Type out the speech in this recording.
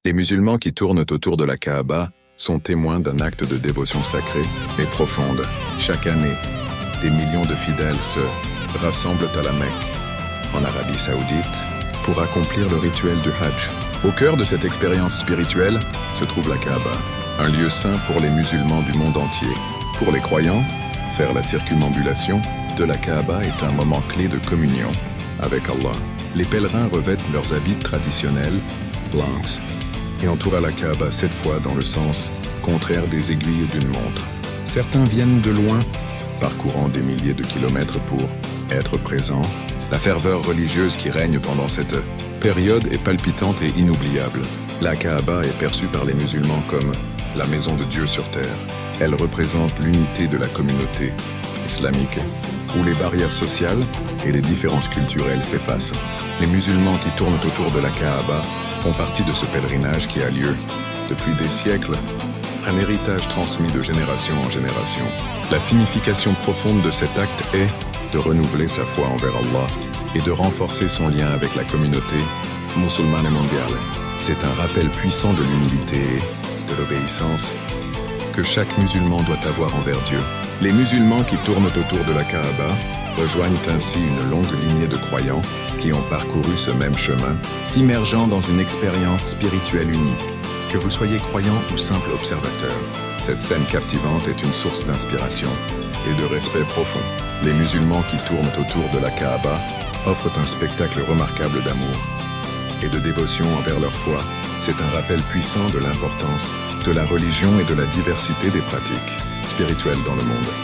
Les musulmans qui tournent autour de la Kaaba sont témoins d'un acte de dévotion sacrée et profonde. Chaque année, des millions de fidèles se rassemblent à la Mecque, en Arabie Saoudite, pour accomplir le rituel du Hajj. Au cœur de cette expérience spirituelle se trouve la Kaaba, un lieu saint pour les musulmans du monde entier. Pour les croyants, faire la circumambulation de la Kaaba est un moment clé de communion avec Allah. Les pèlerins revêtent leurs habits traditionnels, blancs, et entourent la Kaaba 7 fois dans le sens contraire des aiguilles d'une montre. Certains viennent de loin, parcourant des milliers de kilomètres pour être présents. La ferveur religieuse qui règne pendant cette période est palpitante et inoubliable. La Kaaba est perçue par les musulmans comme la maison de Dieu sur terre. Elle représente l'unité de la communauté islamique, où les barrières sociales et les différences culturelles s'effacent. Les musulmans qui tournent autour de la Kaaba font partie de ce pèlerinage qui a lieu depuis des siècles, un héritage transmis de génération en génération. La signification profonde de cet acte est de renouveler sa foi envers Allah et de renforcer son lien avec la communauté musulmane mondiale. C'est un rappel puissant de l'humilité et de l'obéissance que chaque musulman doit avoir envers Dieu. Les musulmans qui tournent autour de la Kaaba rejoignent ainsi une longue lignée de croyants qui ont parcouru ce même chemin, s'immergeant dans une expérience spirituelle unique. Que vous soyez croyant ou simple observateur, cette scène captivante est une source d'inspiration et de respect profond. Les musulmans qui tournent autour de la Kaaba offrent un spectacle remarquable d'amour et de dévotion envers leur foi. C'est un rappel puissant de l'importance de la religion et de la diversité des pratiques spirituelles dans le monde.